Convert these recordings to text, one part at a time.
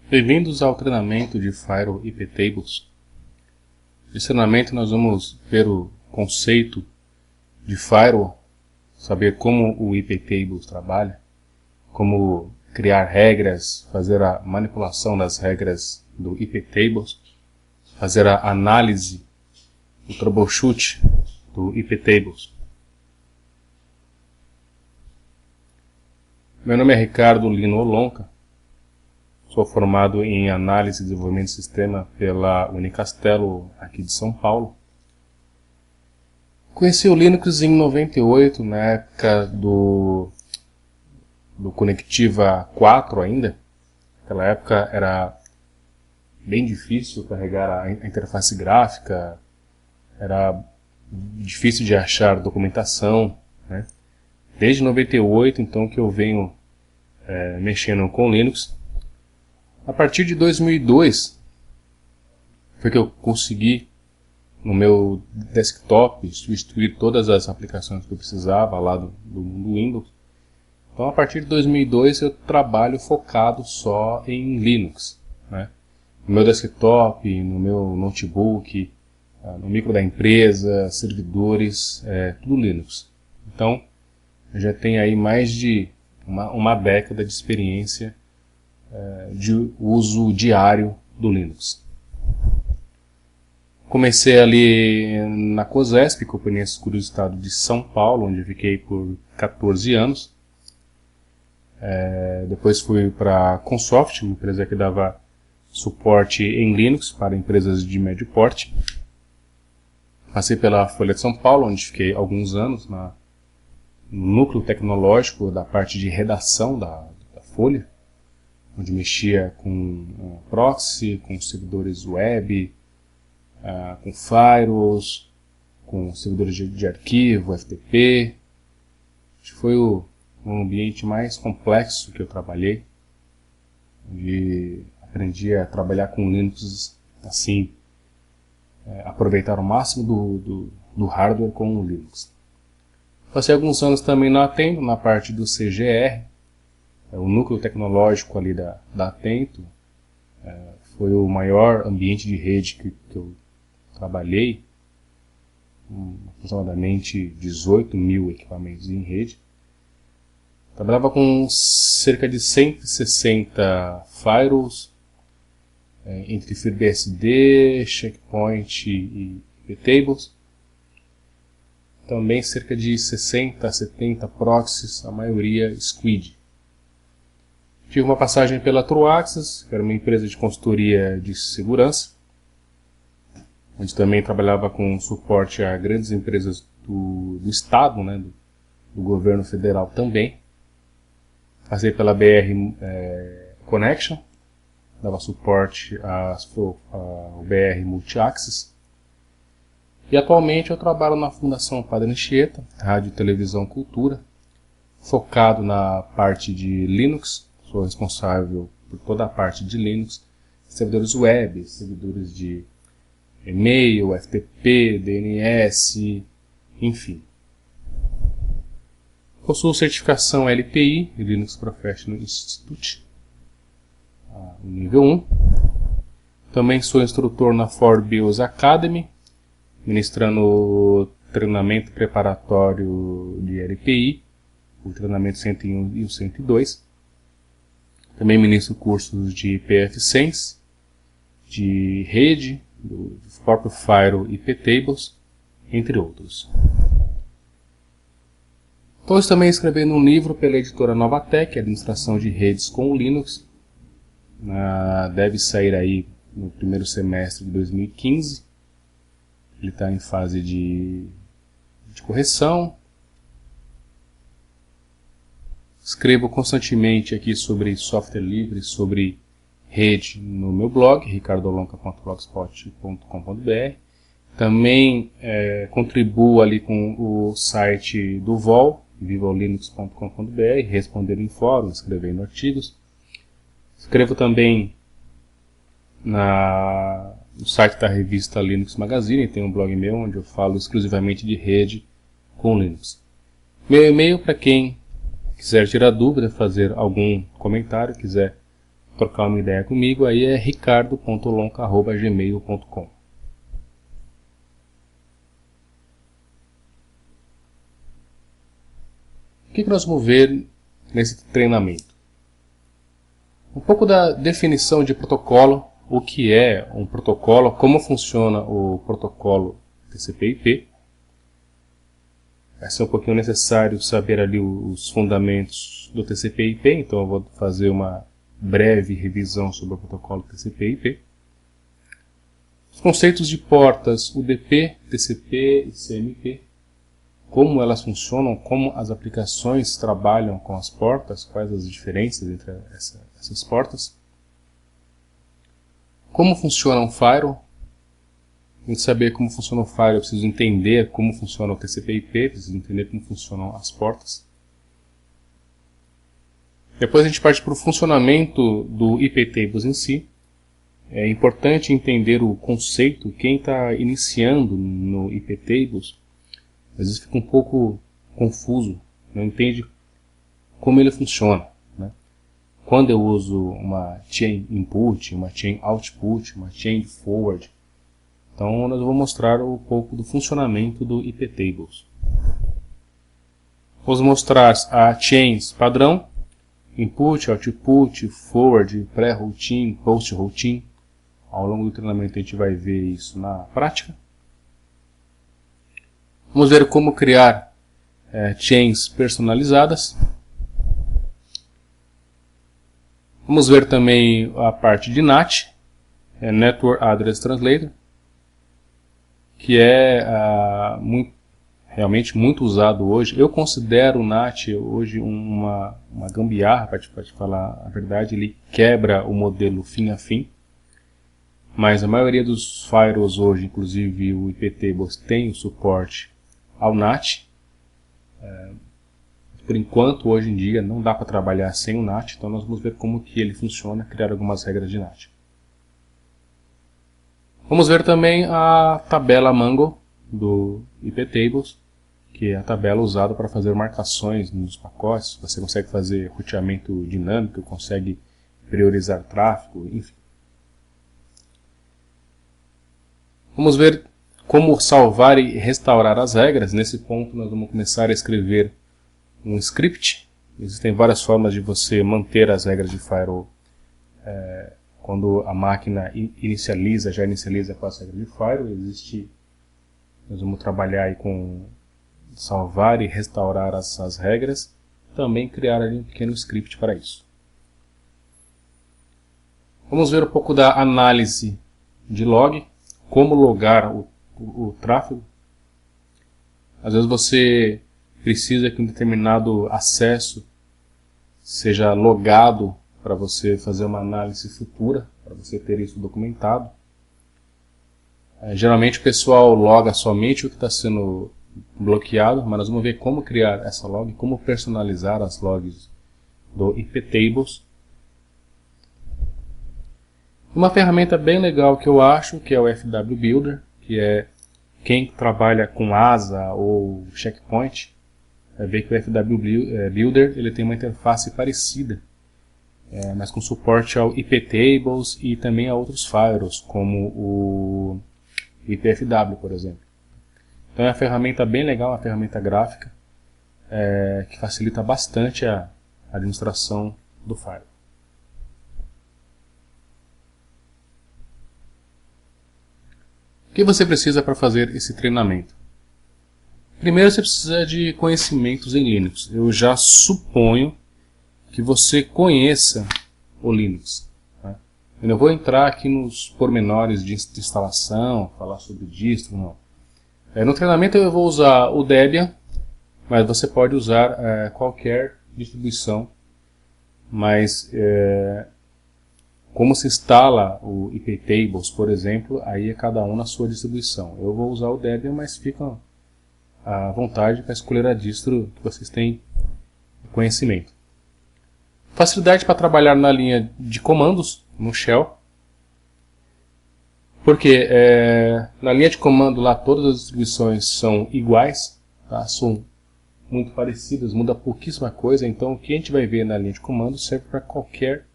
Bem-vindos ao treinamento de Firewall IP Tables. Nesse treinamento nós vamos ver o conceito de Firewall, saber como o IP Tables trabalha, como criar regras, fazer a manipulação das regras do IP Tables, fazer a análise, o troubleshoot do IP Tables. Meu nome é Ricardo Lino Olonca. Sou formado em Análise e Desenvolvimento de Sistema pela Unicastelo, aqui de São Paulo. Conheci o Linux em 98, na época do Conectiva 4 ainda. Naquela época era bem difícil carregar a interface gráfica, era difícil de achar documentação, né? Desde 98, então, que eu venho mexendo com Linux. A partir de 2002, foi que eu consegui, no meu desktop, substituir todas as aplicações que eu precisava lá do Windows. Então, a partir de 2002, eu trabalho focado só em Linux, né? No meu desktop, no meu notebook, no micro da empresa, servidores, tudo Linux. Então, eu já tenho aí mais de uma década de experiência de uso diário do Linux. Comecei ali na COSESP, Companhia de Seguros do Estado de São Paulo, onde eu fiquei por 14 anos. Depois fui para a Consoft, uma empresa que dava suporte em Linux para empresas de médio porte. Passei pela Folha de São Paulo, onde fiquei alguns anos no núcleo tecnológico da parte de redação da Folha, onde mexia com proxy, com servidores web, com firewalls, com servidores de arquivo, FTP. Acho que foi o ambiente mais complexo que eu trabalhei, onde aprendi a trabalhar com Linux assim, aproveitar o máximo do hardware com o Linux. Passei alguns anos também na Atento, na parte do CGR, o núcleo tecnológico ali da Atento. Foi o maior ambiente de rede que eu trabalhei, aproximadamente 18 mil equipamentos em rede. Trabalhava com cerca de 160 firewalls, entre FreeBSD, Checkpoint e IP Tables. Também cerca de 60 a 70 proxies, a maioria Squid. Tive uma passagem pela Truaxis, que era uma empresa de consultoria de segurança, onde também trabalhava com suporte a grandes empresas do Estado, né, do governo federal também. Passei pela BR Connection, dava suporte ao BR Multiaxis. E atualmente eu trabalho na Fundação Padre Anchieta, Rádio, Televisão, Cultura, focado na parte de Linux. Sou responsável por toda a parte de Linux, servidores web, servidores de e-mail, FTP, DNS, enfim. Possuo certificação LPI, Linux Professional Institute, nível 1. Também sou instrutor na ForBIOS Academy, ministrando treinamento preparatório de LPI, o treinamento 101 e o 102. Também ministro cursos de PFSense, de rede, do próprio Firewall IP Tables, entre outros. Estou também escrevendo um livro pela editora Novatec, Administração de Redes com Linux. Deve sair aí no primeiro semestre de 2015. Ele está em fase de correção. Escrevo constantemente aqui sobre software livre, sobre rede no meu blog, ricardolonca.blogspot.com.br. Também contribuo ali com o site do VOL, vivalinux.com.br, respondendo em fóruns, escrevendo artigos. Escrevo também no site da revista Linux Magazine, tem um blog meu onde eu falo exclusivamente de rede com Linux. Meu e-mail para quem quiser tirar dúvida, fazer algum comentário, quiser trocar uma ideia comigo, aí é ricardo.lonca@gmail.com. O que nós vamos ver nesse treinamento? Um pouco da definição de protocolo, o que é um protocolo, como funciona o protocolo TCP/IP. Vai ser um pouquinho necessário saber ali os fundamentos do TCP/IP, então eu vou fazer uma breve revisão sobre o protocolo TCP/IP. Os conceitos de portas UDP, TCP e CMP, como elas funcionam, como as aplicações trabalham com as portas, quais as diferenças entre essas portas. Como funciona um firewall. Para saber como funciona o firewall, eu preciso entender como funciona o TCP/IP, preciso entender como funcionam as portas. Depois a gente parte para o funcionamento do iptables em si. É importante entender o conceito. Quem está iniciando no iptables, às vezes fica um pouco confuso, não entende como ele funciona, né? Quando eu uso uma chain input, uma chain output, uma chain forward, então nós vamos mostrar um pouco do funcionamento do iptables. Vamos mostrar a chains padrão, input, output, forward, pré-routine, post-routine. Ao longo do treinamento a gente vai ver isso na prática. Vamos ver como criar chains personalizadas. Vamos ver também a parte de NAT, Network Address Translator, que é realmente muito usado hoje. Eu considero o NAT hoje uma gambiarra, para te falar a verdade. Ele quebra o modelo fim a fim, mas a maioria dos firewalls hoje, inclusive o iptables, tem o suporte ao NAT. Por enquanto, hoje em dia, não dá para trabalhar sem o NAT, então nós vamos ver como que ele funciona, criar algumas regras de NAT. Vamos ver também a tabela Mango do iptables, que é a tabela usada para fazer marcações nos pacotes. Você consegue fazer roteamento dinâmico, consegue priorizar tráfego, enfim. Vamos ver como salvar e restaurar as regras. Nesse ponto nós vamos começar a escrever um script. Existem várias formas de você manter as regras de firewall quando a máquina já inicializa com as regras de firewall. Nós vamos trabalhar aí com salvar e restaurar essas regras. Também criar ali um pequeno script para isso. Vamos ver um pouco da análise de log, como logar o tráfego. Às vezes você precisa que um determinado acesso seja logado para você fazer uma análise futura, para você ter isso documentado. Geralmente o pessoal loga somente o que está sendo bloqueado, mas nós vamos ver como criar essa log, como personalizar as logs do iptables. Uma ferramenta bem legal que eu acho, que é o FW Builder, que é quem trabalha com ASA ou Checkpoint, vai ver que o FW Builder ele tem uma interface parecida, mas com suporte ao iptables e também a outros firewalls, como o IPFW, por exemplo. Então é uma ferramenta bem legal, uma ferramenta gráfica, que facilita bastante a administração do firewall. O que você precisa para fazer esse treinamento? Primeiro você precisa de conhecimentos em Linux. Eu já suponho que você conheça o Linux. Tá? Eu não vou entrar aqui nos pormenores de instalação, falar sobre distro, não. No treinamento eu vou usar o Debian, mas você pode usar qualquer distribuição. Mas como se instala o iptables, por exemplo, aí é cada um na sua distribuição. Eu vou usar o Debian, mas ficam à vontade para escolher a distro que vocês têm conhecimento. Facilidade para trabalhar na linha de comandos, no shell. Porque na linha de comando lá todas as distribuições são iguais, tá? São muito parecidas, muda pouquíssima coisa, então o que a gente vai ver na linha de comando serve para qualquer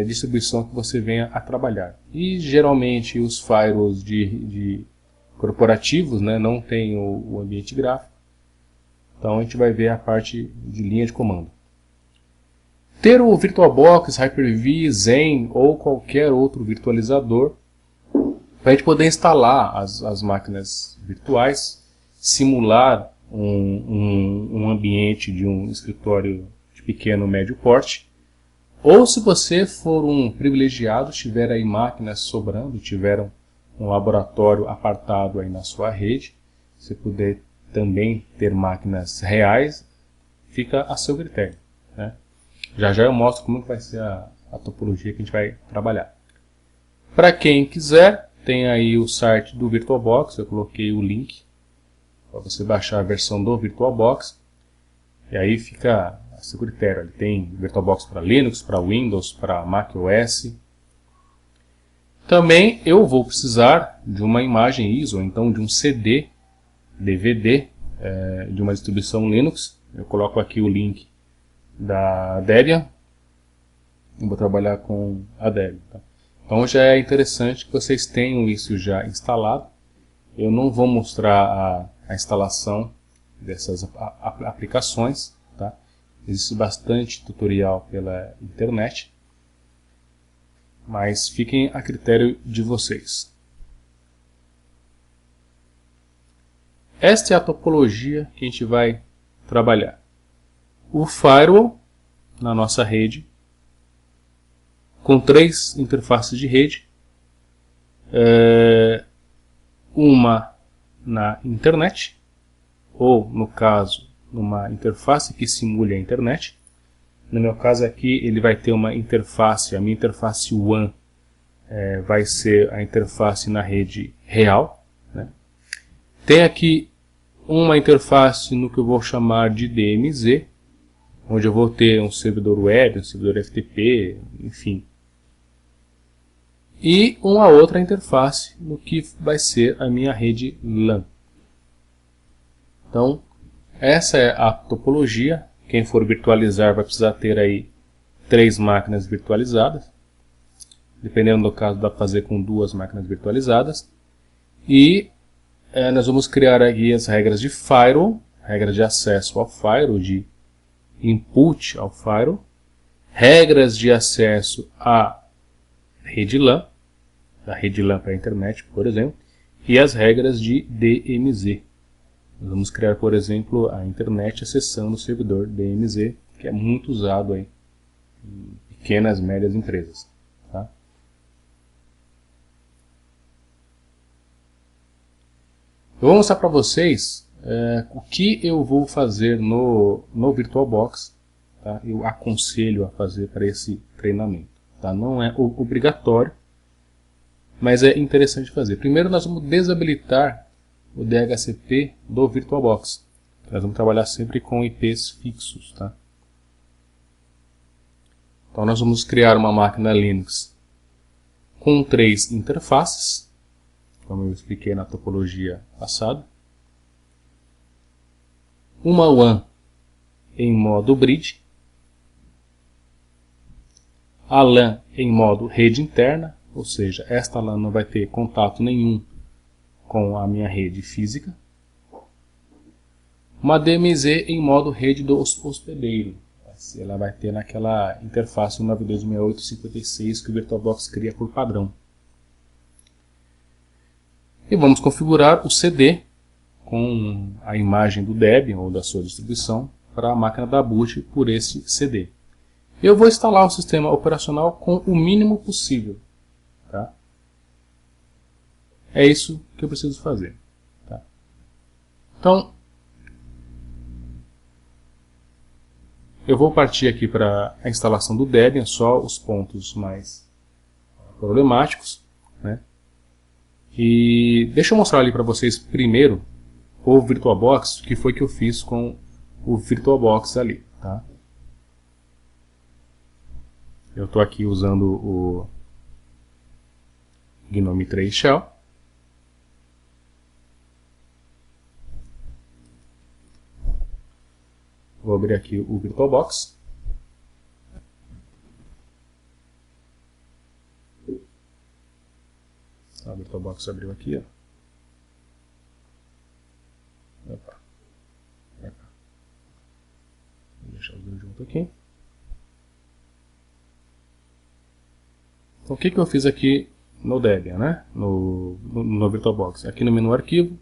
distribuição que você venha a trabalhar. E geralmente os firewalls de corporativos, né, não tem o ambiente gráfico, então a gente vai ver a parte de linha de comando. Ter o VirtualBox, Hyper-V, Zen ou qualquer outro virtualizador para a gente poder instalar as máquinas virtuais, simular um ambiente de um escritório de pequeno ou médio porte. Ou se você for um privilegiado, tiver aí máquinas sobrando, tiver um laboratório apartado aí na sua rede, se puder também ter máquinas reais, fica a seu critério, né? Já já eu mostro como vai ser a topologia que a gente vai trabalhar. Para quem quiser, tem aí o site do VirtualBox, eu coloquei o link para você baixar a versão do VirtualBox. E aí fica a seu critério. Ele tem VirtualBox para Linux, para Windows, para macOS. Também eu vou precisar de uma imagem ISO, ou então de um CD, DVD, de uma distribuição Linux. Eu coloco aqui o link da Debian. Eu vou trabalhar com a Debian. Tá? Então já é interessante que vocês tenham isso já instalado. Eu não vou mostrar a instalação dessas aplicações. Tá? Existe bastante tutorial pela internet. Mas fiquem a critério de vocês. Esta é a topologia que a gente vai trabalhar. O firewall na nossa rede, com 3 interfaces de rede, uma na internet, ou no caso, numa interface que simule a internet. No meu caso aqui, ele vai ter uma interface, a minha interface WAN vai ser a interface na rede real, né? Tem aqui uma interface no que eu vou chamar de DMZ, onde eu vou ter um servidor web, um servidor FTP, enfim. E uma outra interface no que vai ser a minha rede LAN. Então, essa é a topologia. Quem for virtualizar vai precisar ter aí 3 máquinas virtualizadas. Dependendo do caso, dá para fazer com 2 máquinas virtualizadas. E nós vamos criar aqui as regras de firewall, regras de acesso ao firewall, de input ao firewall, regras de acesso à rede LAN, da rede LAN para a internet, por exemplo, e as regras de DMZ. Nós vamos criar, por exemplo, a internet acessando o servidor DMZ, que é muito usado aí em pequenas e médias empresas. Tá? Eu vou mostrar para vocês o que eu vou fazer no VirtualBox. Tá? Eu aconselho a fazer para esse treinamento. Tá? Não é obrigatório, mas é interessante fazer. Primeiro nós vamos desabilitar o DHCP do VirtualBox. Nós vamos trabalhar sempre com IPs fixos. Tá? Então nós vamos criar uma máquina Linux com 3 interfaces, como eu expliquei na topologia passada. Uma WAN em modo bridge. A LAN em modo rede interna, ou seja, esta LAN não vai ter contato nenhum com a minha rede física. Uma DMZ em modo rede do hospedeiro. Ela vai ter naquela interface 192.168.56 que o VirtualBox cria por padrão. E vamos configurar o CD com a imagem do Debian ou da sua distribuição para a máquina da boot por esse CD. Eu vou instalar o sistema operacional com o mínimo possível. Tá? É isso que eu preciso fazer. Tá? Então, eu vou partir aqui para a instalação do Debian, só os pontos mais problemáticos. Né? E deixa eu mostrar ali para vocês primeiro o VirtualBox, que foi que eu fiz com o VirtualBox ali. Tá? Eu estou aqui usando o GNOME 3 Shell. Vou abrir aqui o VirtualBox. A VirtualBox abriu aqui, ó. Opa. Pra cá. Vou deixar os dois juntos aqui. Então, o que eu fiz aqui no Debian, né? No VirtualBox? Aqui no menu Arquivo,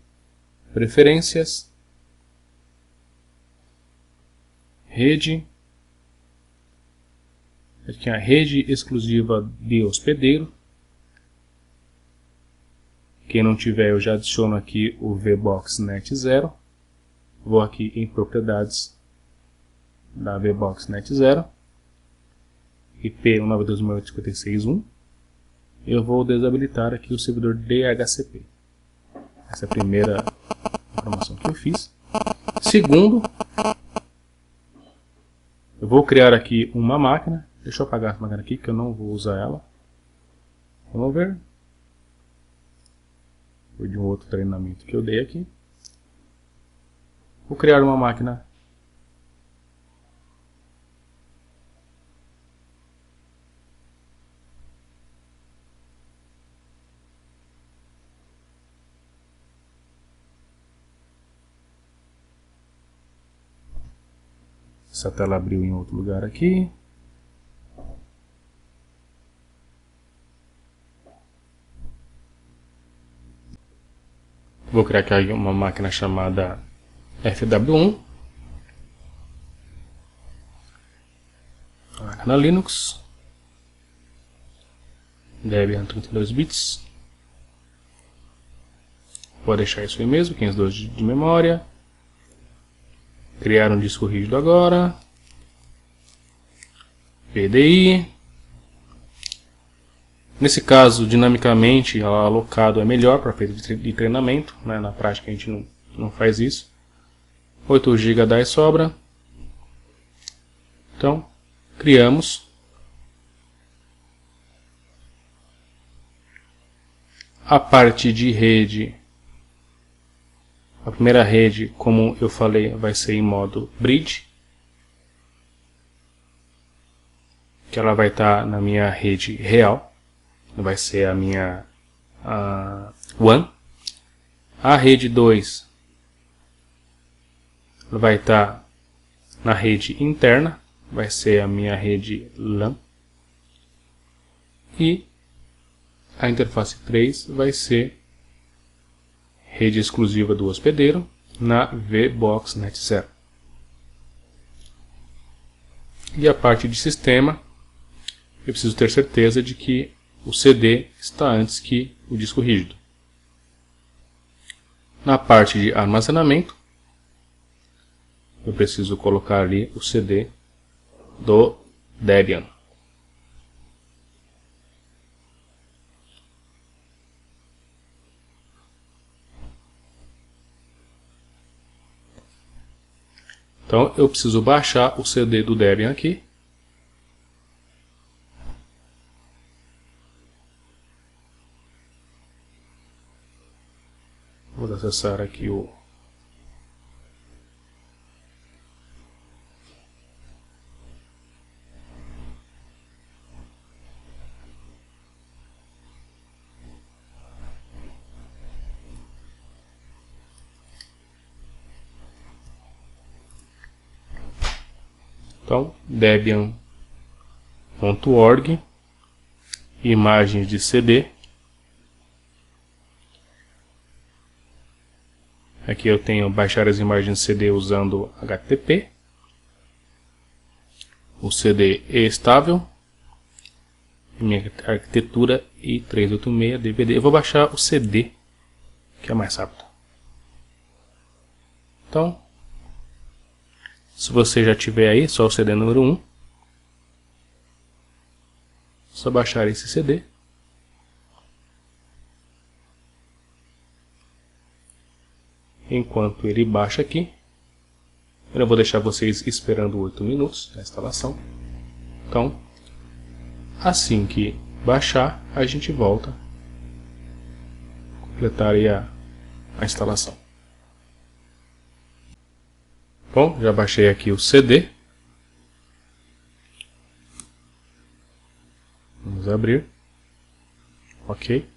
Preferências, Rede. Aqui a rede exclusiva de hospedeiro. Quem não tiver, eu já adiciono aqui o VBox Net 0. Vou aqui em Propriedades da VBox Net 0. IP 192.168.56.1. Eu vou desabilitar aqui o servidor DHCP. Essa é a primeira informação que eu fiz. Segundo, eu vou criar aqui uma máquina. Deixa eu apagar essa máquina aqui, que eu não vou usar ela. Vamos ver. Foi de um outro treinamento que eu dei aqui. Vou criar uma máquina. Essa tela abriu em outro lugar aqui. Vou criar aqui uma máquina chamada FW1. Máquina Linux. Debian 32 bits. Vou deixar isso aí mesmo, 512 de memória. Criar um disco rígido agora. PDI. Nesse caso, dinamicamente alocado é melhor para efeito de treinamento, né? Na prática a gente não faz isso. 8 GB dá e sobra. Então, criamos. A parte de rede, a primeira rede, como eu falei, vai ser em modo bridge. Que ela vai estar na minha rede real. Vai ser a minha WAN. A rede 2 vai estar na rede interna, vai ser a minha rede LAN. E a interface 3 vai ser rede exclusiva do hospedeiro na VBox Net 0. E a parte de sistema, eu preciso ter certeza de que o CD está antes que o disco rígido. Na parte de armazenamento, eu preciso colocar ali o CD do Debian. Então eu preciso baixar o CD do Debian aqui. Vou acessar aqui o então debian.org, imagens de CD. Aqui eu tenho baixar as imagens de CD usando HTTP. O CD é estável. Minha arquitetura i386 DVD. Eu vou baixar o CD, que é mais rápido. Então, se você já tiver aí, só o CD número 1. Só baixar esse CD. Enquanto ele baixa aqui, eu não vou deixar vocês esperando 8 minutos na instalação. Então, assim que baixar, a gente volta a completar aí a instalação. Bom, já baixei aqui o CD. Vamos abrir. Ok.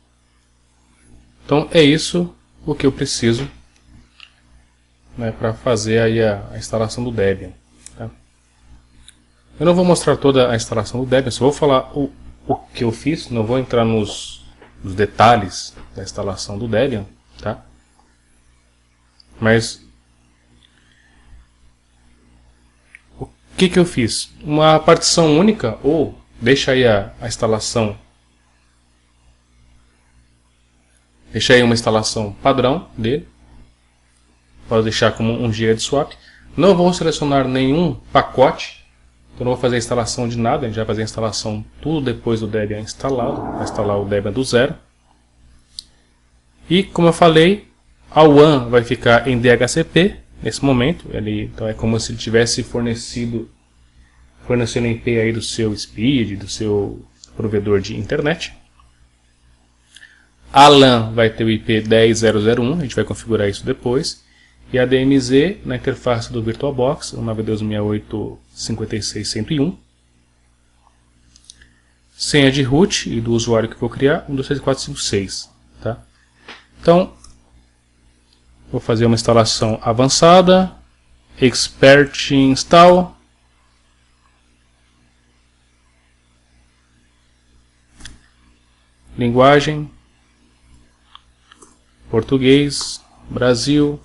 Então é isso o que eu preciso, né, para fazer aí a instalação do Debian. Tá? Eu não vou mostrar toda a instalação do Debian, só vou falar o que eu fiz, não vou entrar nos detalhes da instalação do Debian, tá? Mas o que eu fiz? Uma partição única, ou deixa aí a instalação, deixa aí uma instalação padrão dele, pode deixar como 1 GB de swap. Não vou selecionar nenhum pacote, então não vou fazer a instalação de nada, a gente vai fazer a instalação tudo depois do Debian instalado, vai instalar o Debian do zero. E como eu falei, a WAN vai ficar em DHCP nesse momento, então é como se ele tivesse fornecendo IP aí do seu SPID, do seu provedor de internet. A LAN vai ter o IP 10.0.0.1, a gente vai configurar isso depois. E a DMZ na interface do VirtualBox, 192.168.56.101. Senha de root e do usuário que eu vou criar, 123.456. Tá? Então, vou fazer uma instalação avançada, Expert Install. Linguagem, português, Brasil,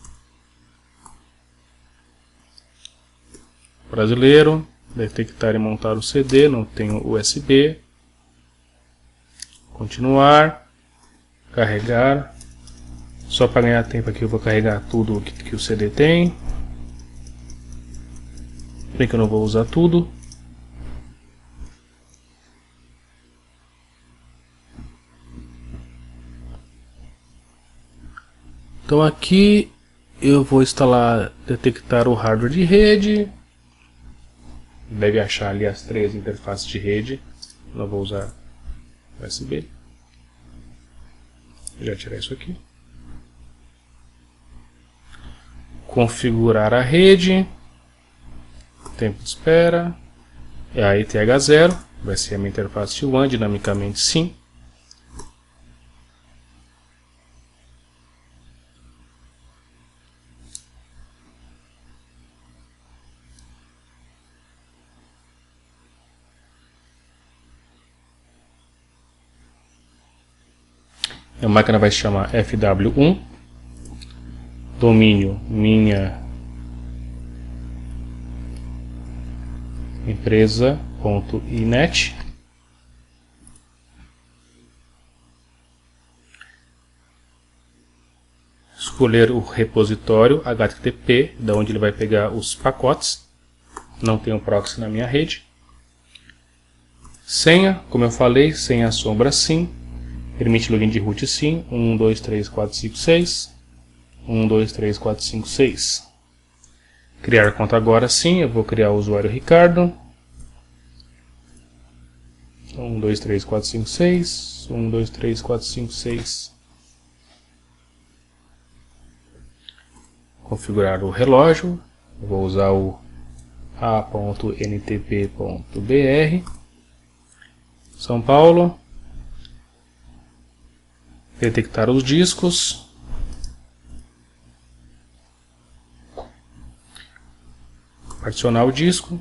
brasileiro, detectar e montar o CD, não tenho USB, continuar, carregar, só para ganhar tempo aqui eu vou carregar tudo que o CD tem, bem que eu não vou usar tudo. Então aqui eu vou instalar, detectar o hardware de rede, deve achar ali as 3 interfaces de rede, não vou usar USB, já tirei isso aqui. Configurar a rede, tempo de espera, é a ETH0, vai ser a minha interface WAN, dinamicamente sim. A máquina vai se chamar FW1, domínio minha empresa.inet, escolher o repositório HTTP, da onde ele vai pegar os pacotes, não tem um proxy na minha rede. Senha, como eu falei, senha sombra sim. Permite login de root sim, 1, 2, 3, 4, 5, 6. 1, 2, 3, 4, 5, 6. Criar conta agora sim, eu vou criar o usuário Ricardo. 1, 2, 3, 4, 5, 6. 1, 2, 3, 4, 5, 6. Configurar o relógio. Eu vou usar o a.ntp.br. São Paulo. Detectar os discos. Particionar o disco.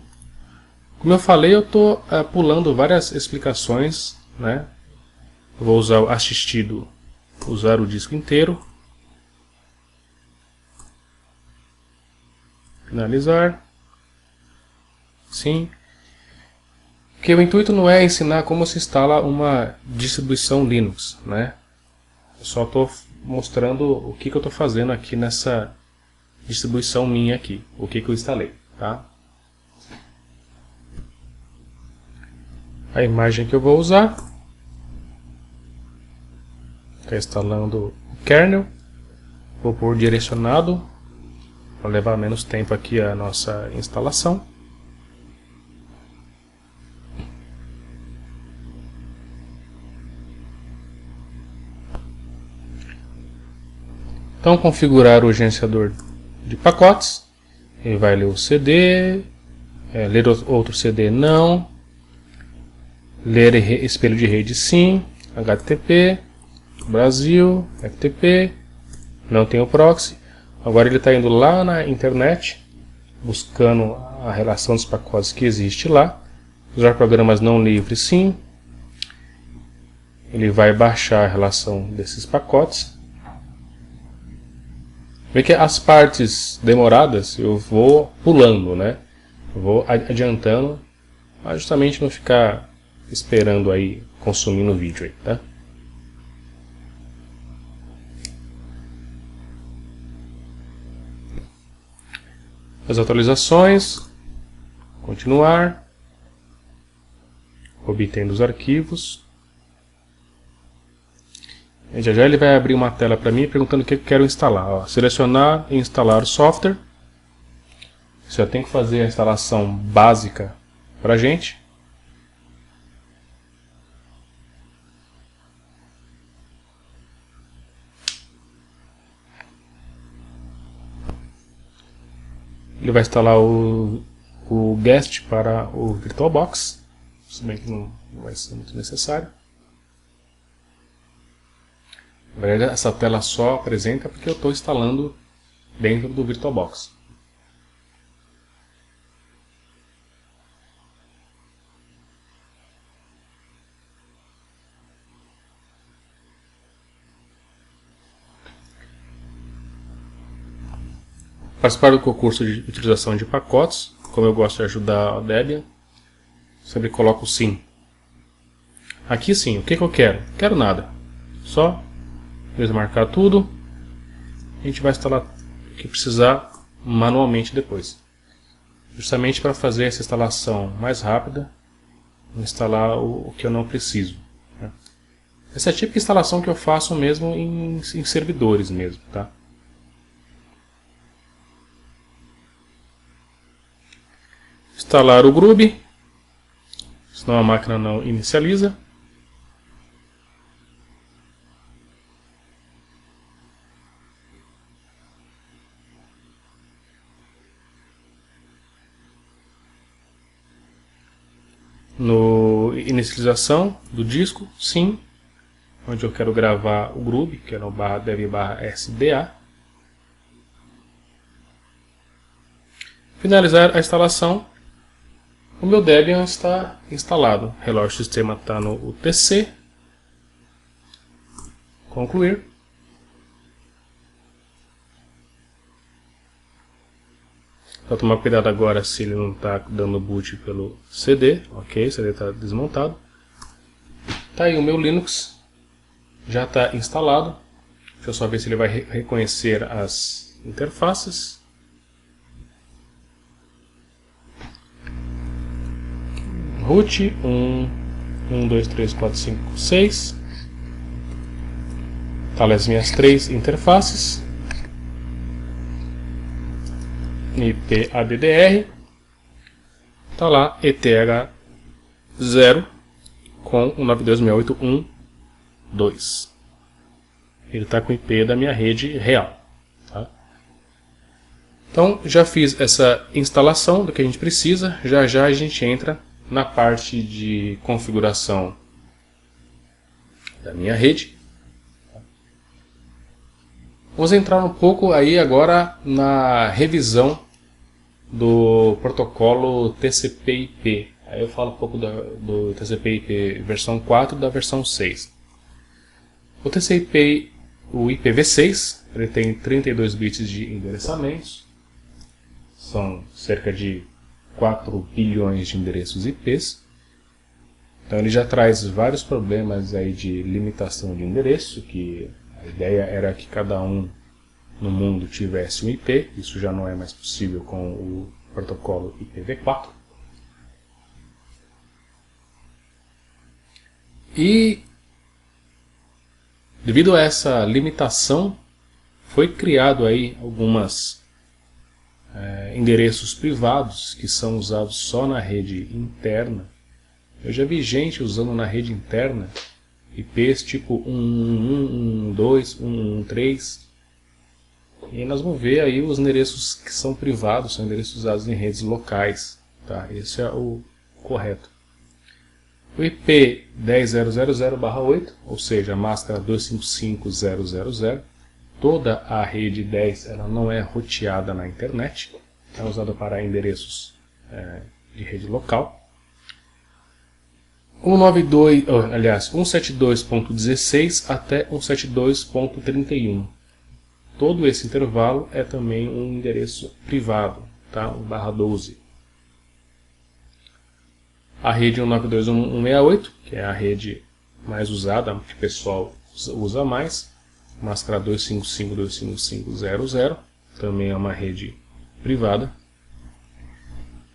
Como eu falei, eu estou pulando várias explicações, né? Eu vou usar o assistido, usar o disco inteiro. Finalizar. Sim. Porque o intuito não é ensinar como se instala uma distribuição Linux, né? Eu só estou mostrando o que eu estou fazendo aqui nessa distribuição minha aqui, o que eu instalei, tá? A imagem que eu vou usar, está instalando o kernel, vou pôr direcionado, para levar menos tempo aqui a nossa instalação. Então, configurar o gerenciador de pacotes. Ele vai ler o CD, ler outro CD não, ler espelho de rede sim, HTTP, Brasil, FTP, não tem o proxy. Agora ele está indo lá na internet, buscando a relação dos pacotes que existe lá. Usar programas não livres, sim. Ele vai baixar a relação desses pacotes. Vê que as partes demoradas eu vou pulando, né? Eu vou adiantando, para justamente não ficar esperando aí, consumindo o vídeo aí, tá? As atualizações, continuar, obtendo os arquivos. E já ele vai abrir uma tela para mim perguntando o que eu quero instalar. Ó, selecionar e instalar o software. Você já tem que fazer a instalação básica para a gente. Ele vai instalar o guest para o VirtualBox, se bem que não vai ser muito necessário. Na verdade, essa tela só apresenta porque eu estou instalando dentro do VirtualBox. Participar do concurso de utilização de pacotes, como eu gosto de ajudar a Debian, sempre coloco sim. Aqui sim, o que eu quero? Não quero nada, só desmarcar tudo. A gente vai instalar o que precisar manualmente depois, justamente para fazer essa instalação mais rápida, instalar o que eu não preciso, né? Essa é a típica instalação que eu faço mesmo em servidores mesmo, tá? Instalar o Grub, senão a máquina não inicializa. No inicialização do disco, sim, onde eu quero gravar o Grub, que é no /dev/sda. Finalizar a instalação. O meu Debian está instalado. O relógio do sistema está no UTC. Concluir. Só tomar cuidado agora se ele não está dando boot pelo CD. Ok, o CD está desmontado. Tá aí o meu Linux. Já está instalado. Deixa eu só ver se ele vai reconhecer as interfaces. Root 1, 2, 3, 4, 5, 6. Tá lá as minhas 3 interfaces. IP ADDR. Tá lá ETH0 com o 92.68.1.2. Ele está com o IP da minha rede real. Tá? Então já fiz essa instalação do que a gente precisa. Já já a gente entra na parte de configuração da minha rede. Vamos entrar um pouco aí agora na revisão do protocolo TCP/IP. Aí eu falo um pouco do TCP/IP versão 4 e da versão 6. O TCP/IP, o IPv6, ele tem 32 bits de endereçamentos. São cerca de 4 bilhões de endereços IPs. Então ele já traz vários problemas aí de limitação de endereço, que a ideia era que cada um no mundo tivesse um IP. Isso já não é mais possível com o protocolo IPv4. E devido a essa limitação, foi criado aí algumas endereços privados que são usados só na rede interna. Eu já vi gente usando na rede interna IPs tipo 111, 112, 113. E nós vamos ver aí os endereços que são privados, são endereços usados em redes locais. Tá? Esse é o correto. O IP 10.0.0.0/8, ou seja, a máscara 255.0.0.0, toda a rede 10 ela não é roteada na internet, é usada para endereços de rede local. 172.16 até 172.31. Todo esse intervalo é também um endereço privado, tá? 1/12. A rede 192.168, que é a rede mais usada, que o pessoal usa mais, máscara 255.255.0.0, também é uma rede privada.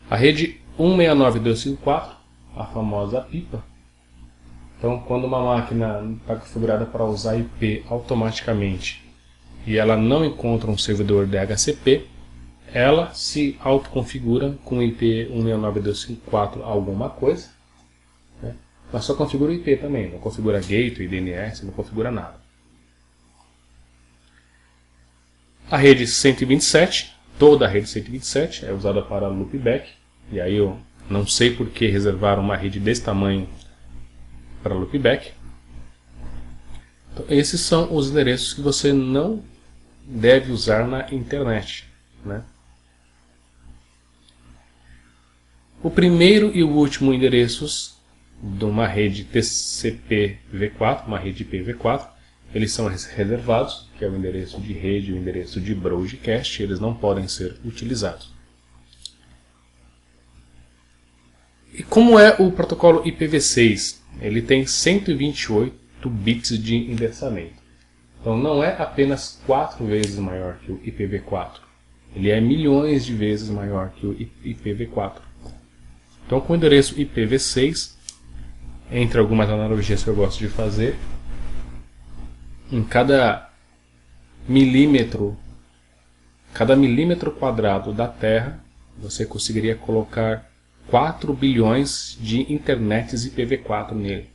A rede 169.254, a famosa pipa. Então, quando uma máquina está configurada para usar IP automaticamente e ela não encontra um servidor DHCP, ela se autoconfigura com IP 169.254 alguma coisa, né? Mas só configura o IP também, não configura gateway, DNS, não configura nada. A rede 127, toda a rede 127 é usada para loopback, e aí eu não sei por que reservaram uma rede desse tamanho para loopback. Então, esses são os endereços que você não deve usar na internet, né? O primeiro e o último endereços de uma rede TCP/V4, uma rede IPv4, eles são reservados, que é o endereço de rede e o endereço de broadcast, eles não podem ser utilizados. E como é o protocolo IPv6? Ele tem 128 bits de endereçamento. Então não é apenas 4 vezes maior que o IPv4. Ele é milhões de vezes maior que o IPv4. Então com o endereço IPv6, entre algumas analogias que eu gosto de fazer, em cada milímetro quadrado da Terra, você conseguiria colocar 4 bilhões de internets IPv4 nele.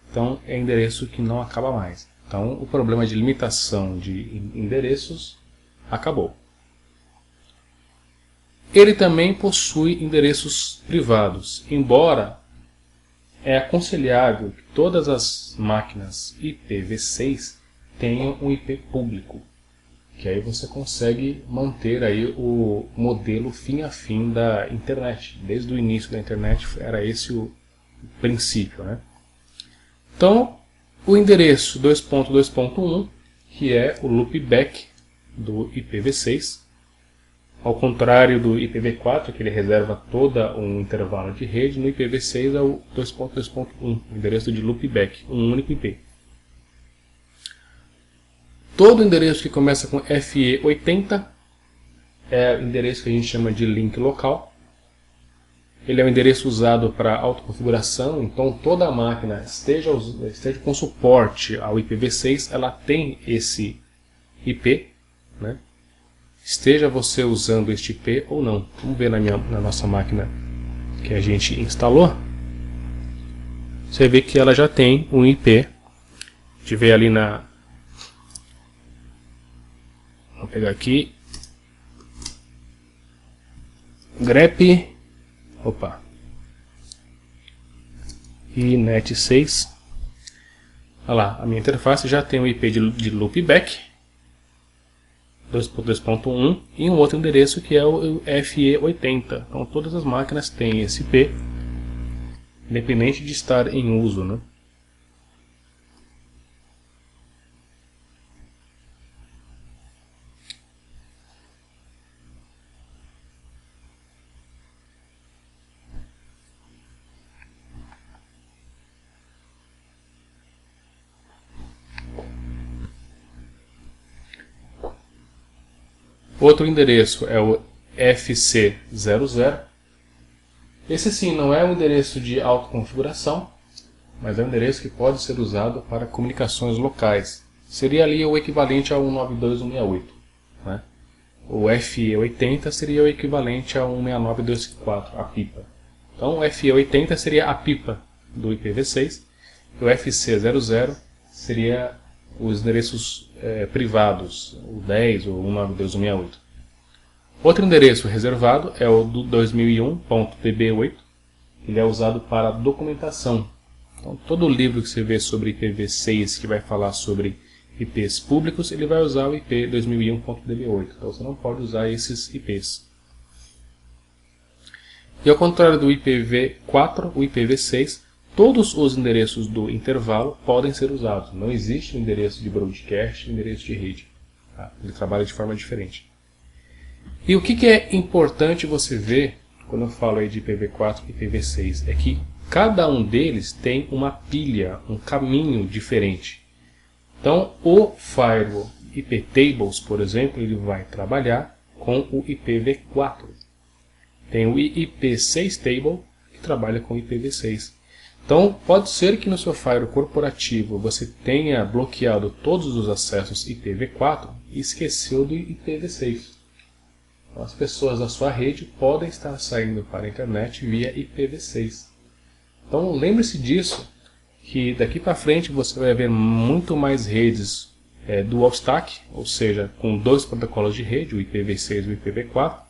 Então é endereço que não acaba mais. Então o problema de limitação de endereços acabou. Ele também possui endereços privados, embora é aconselhável que todas as máquinas IPv6 tenham um IP público, que aí você consegue manter aí o modelo fim a fim da internet. Desde o início da internet era esse o princípio, né? Então, o endereço 2.2.1, que é o loopback do IPv6, ao contrário do IPv4, que ele reserva todo um intervalo de rede, no IPv6 é o 2.2.1, o endereço de loopback, um único IP. Todo endereço que começa com FE80 é o endereço que a gente chama de link local. Ele é um endereço usado para autoconfiguração, então toda a máquina esteja com suporte ao IPv6, ela tem esse IP, né? Esteja você usando este IP ou não. Vamos ver na nossa máquina que a gente instalou. Você vê que ela já tem um IP. A gente vê ali na... Vou pegar aqui. grep. Opa. E net6. Olha lá, a minha interface já tem um IP de loopback 2.2.1 e um outro endereço que é o FE80. Então todas as máquinas têm esse IP, independente de estar em uso, né? Outro endereço é o FC00. Esse sim não é um endereço de autoconfiguração, mas é um endereço que pode ser usado para comunicações locais. Seria ali o equivalente a 192.168, né? O FE80 seria o equivalente a 169.254, a pipa. Então o FE80 seria a pipa do IPv6, e o FC00 seria os endereços privados, o 10 ou 192.168. Outro endereço reservado é o do 2001.db8. ele é usado para documentação. Então, todo livro que você vê sobre IPv6 que vai falar sobre IPs públicos, ele vai usar o IP 2001.db8. Então, você não pode usar esses IPs. E ao contrário do IPv4, o IPv6, todos os endereços do intervalo podem ser usados. Não existe endereço de broadcast e endereço de rede. Tá? Ele trabalha de forma diferente. E o que é importante você ver quando eu falo aí de IPv4 e IPv6? É que cada um deles tem uma pilha, um caminho diferente. Então, o firewall iptables, por exemplo, ele vai trabalhar com o IPv4. Tem o IP6 table, que trabalha com IPv6. Então, pode ser que no seu firewall corporativo você tenha bloqueado todos os acessos IPv4 e esqueceu do IPv6. Então, as pessoas da sua rede podem estar saindo para a internet via IPv6. Então, lembre-se disso, que daqui para frente você vai ver muito mais redes dual stack, ou seja, com dois protocolos de rede, o IPv6 e o IPv4,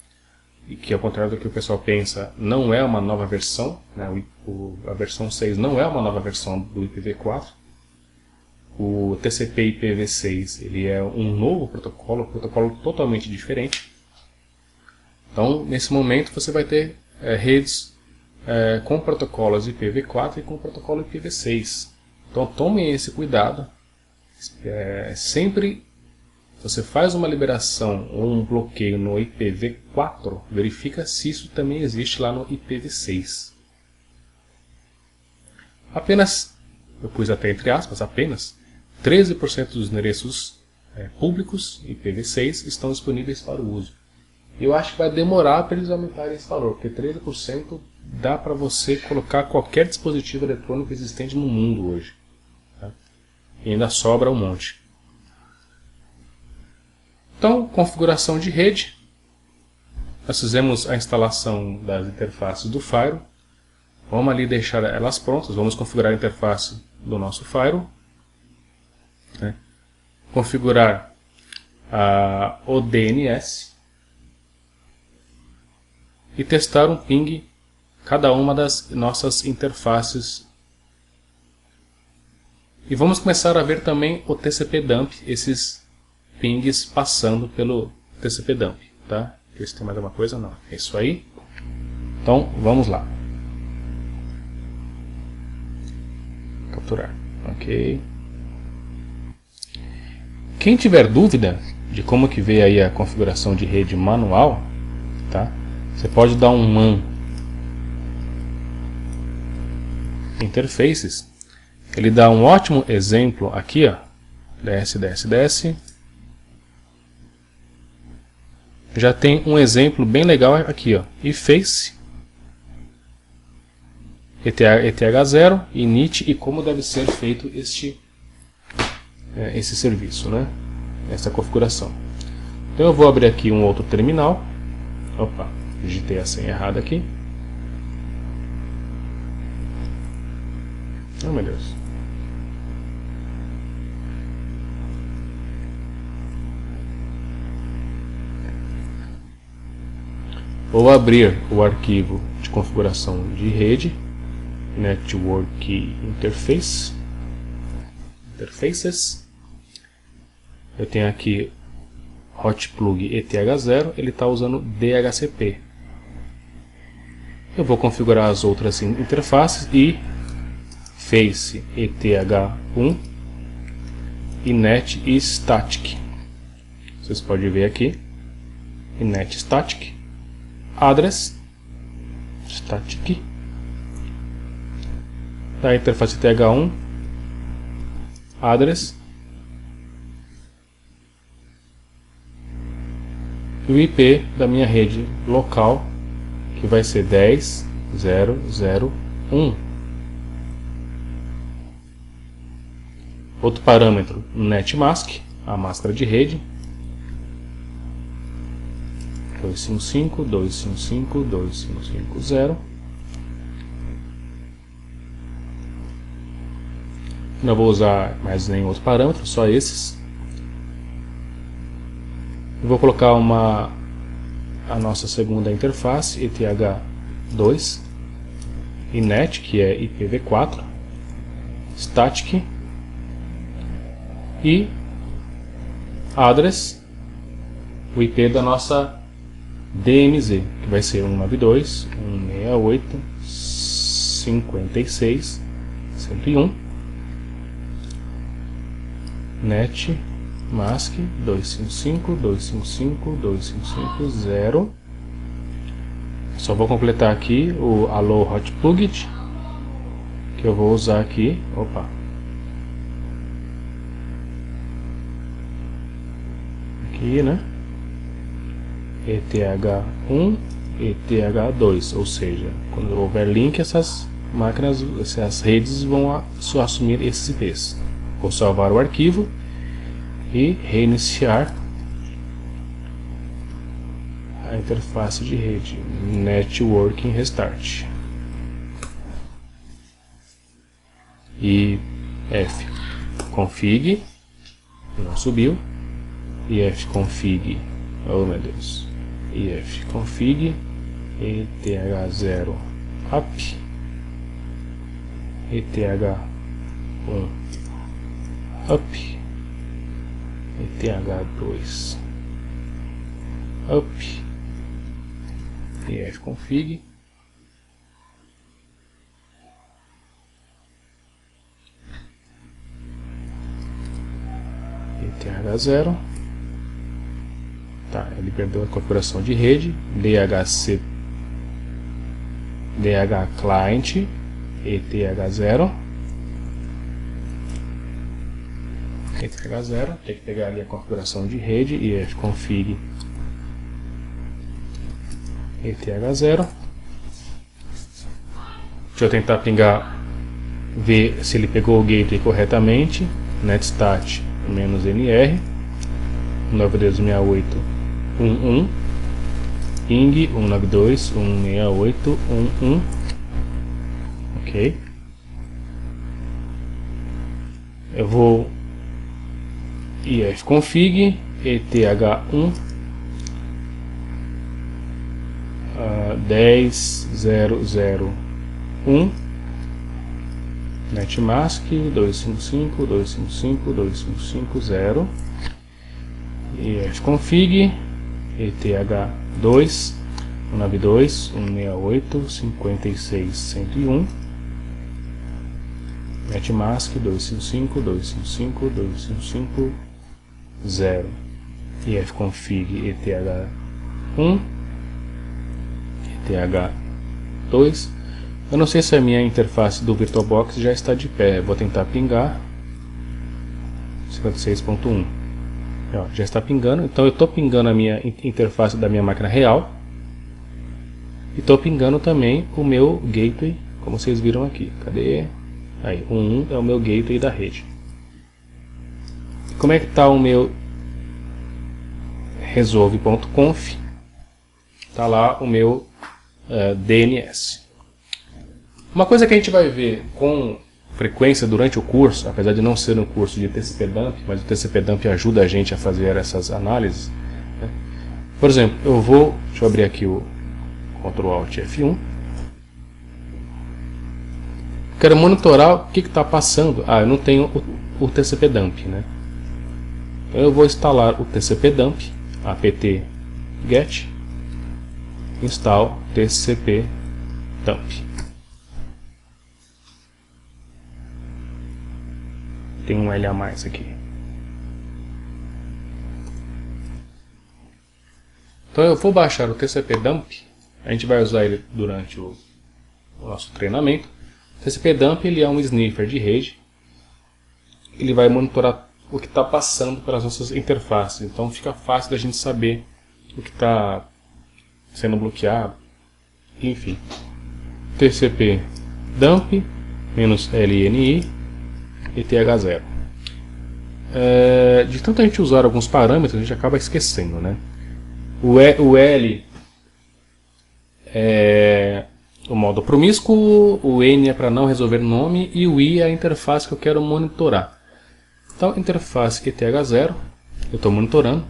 e que ao contrário do que o pessoal pensa, não é uma nova versão, né? A versão 6 não é uma nova versão do IPv4. O TCP IPv6 ele é um novo protocolo totalmente diferente. Então, nesse momento, você vai ter redes com protocolos IPv4 e com protocolo IPv6. Então, tomem esse cuidado. Sempre você faz uma liberação ou um bloqueio no IPv4, verifica se isso também existe lá no IPv6. Apenas, eu pus até entre aspas, apenas 13% dos endereços públicos IPv6 estão disponíveis para o uso. Eu acho que vai demorar para eles aumentarem esse valor, porque 13% dá para você colocar qualquer dispositivo eletrônico existente no mundo hoje. Tá? E ainda sobra um monte. Então, configuração de rede. Nós fizemos a instalação das interfaces do firewall. Vamos ali deixar elas prontas. Vamos configurar a interface do nosso firewall. Né? Configurar o DNS. E testar um ping cada uma das nossas interfaces. E vamos começar a ver também o TCP dump, esses pings passando pelo TCP dump, tá? Ver se tem mais alguma coisa, não. É isso aí. Então, vamos lá. Capturar. Ok. Quem tiver dúvida de como que veio aí a configuração de rede manual, tá? Você pode dar um man interfaces. Ele dá um ótimo exemplo aqui, ó. Desce. Já tem um exemplo bem legal aqui, ó. eFace, ETH0, init e como deve ser feito esse serviço, né? Essa configuração. Então eu vou abrir aqui um outro terminal. Opa, digitei a senha errada aqui. Oh meu Deus. Vou abrir o arquivo de configuração de rede, Network Interfaces. Eu tenho aqui Hotplug ETH0, ele está usando DHCP. Eu vou configurar as outras interfaces e Face ETH1 e Net e Static. Vocês podem ver aqui, e Net Static. Address static da interface TH1 address e o IP da minha rede local, que vai ser 10.0.0.1. Outro parâmetro, netmask, a máscara de rede, 255.255.255.0. Não vou usar mais nenhum outro parâmetro, só esses. Eu vou colocar a nossa segunda interface, ETH2. inet, que é IPv4, static e address, o IP da nossa DMZ, que vai ser 192.168.56.101 net mask 255.255.255.0. Só vou completar aqui o allow hotplugit, que eu vou usar aqui. Opa, aqui, né? ETH1, ETH2, ou seja, quando houver link, essas máquinas, essas redes vão assumir esses IPs. Vou salvar o arquivo e reiniciar a interface de rede. Networking Restart. E fconfig, não subiu. E fconfig, oh meu Deus. E fconfig ETH0 up, ETH1 up, ETH2 up, e fconfig ETH0. Tá, ele perdeu a configuração de rede. DHC DH client ETH0. ETH0, tem que pegar ali a configuração de rede e fconfig ETH0. Deixa eu tentar pingar, ver se ele pegou o gateway corretamente. Netstat -nr 192.168.11 ping 192.168.11. Ok, eu vou ifconfig ETH1 10.0.0.1 netmask 255.255.255.0 ifconfig ETH2 192.168.56.101 netmask 255.255.255.0 ifconfig ETH1 ETH2. Eu não sei se a minha interface do VirtualBox já está de pé. Vou tentar pingar 56.1. Já está pingando. Então eu estou pingando a minha interface da minha máquina real e estou pingando também o meu gateway, como vocês viram aqui. Cadê? Aí, o 1 é o meu gateway da rede. Como é que está o meu resolve.conf? Está lá o meu DNS. Uma coisa que a gente vai ver com frequência durante o curso, apesar de não ser um curso de TCP/dump, mas o TCP/dump ajuda a gente a fazer essas análises, né? Por exemplo, deixa eu abrir aqui o Ctrl Alt F1. Quero monitorar o que está passando. Eu não tenho o TCP/dump, né? Então eu vou instalar o TCP/dump, apt-get install tcp/dump. Tem um L a mais aqui. Então eu vou baixar o tcp/dump. A gente vai usar ele durante o nosso treinamento. O tcp/dump ele é um sniffer de rede. Ele vai monitorar o que está passando pelas nossas interfaces. Então fica fácil da gente saber o que está sendo bloqueado. Enfim. tcp/dump -lni ETH0. De tanto a gente usar alguns parâmetros, a gente acaba esquecendo, né? O L é o modo promíscuo, o N é para não resolver nome e o I é a interface que eu quero monitorar. Então, interface ETH0, eu estou monitorando.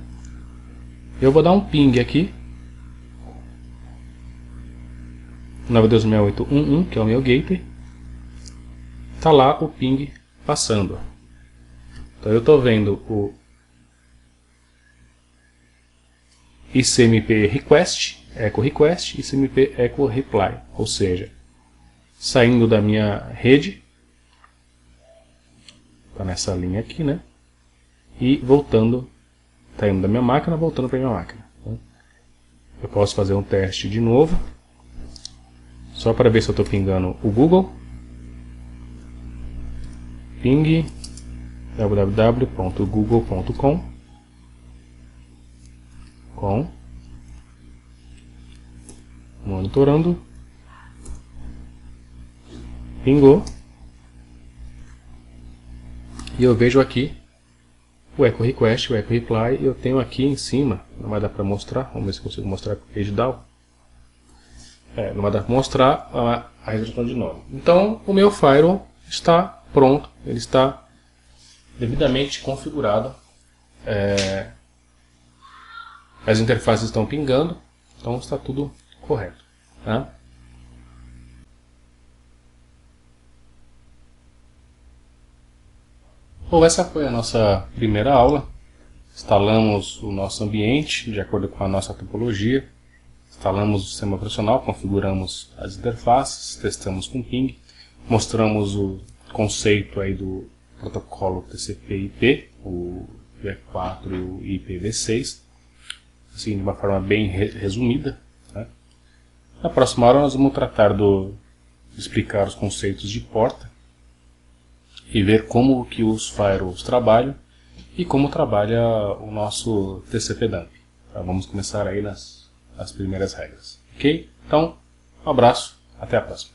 Eu vou dar um ping aqui. 92.6811, que é o meu gateway, está lá o ping passando. Então eu estou vendo o ICMP request, echo request, ICMP echo reply, ou seja, saindo da minha rede, está nessa linha aqui, né? E voltando, está indo da minha máquina, voltando para a minha máquina. Eu posso fazer um teste de novo, só para ver se eu estou pingando o Google. Ping www.google.com monitorando, pingou, e eu vejo aqui o echo request, o echo reply, e eu tenho aqui em cima, não vai dar para mostrar, vamos ver se consigo mostrar com o page down. Não vai dar para mostrar a resolução de nome. Então o meu firewall está pronto, ele está devidamente configurado, as interfaces estão pingando, então está tudo correto. Tá? Bom, essa foi a nossa primeira aula. Instalamos o nosso ambiente de acordo com a nossa topologia. Instalamos o sistema operacional, configuramos as interfaces, testamos com ping, mostramos o conceito aí do protocolo TCP/IP, o V4 e o IPv6, assim, de uma forma bem resumida. Né? Na próxima aula nós vamos tratar de explicar os conceitos de porta e ver como que os firewalls trabalham e como trabalha o nosso TCP/dump. Tá? Vamos começar aí nas primeiras regras. Ok? Então, um abraço, até a próxima.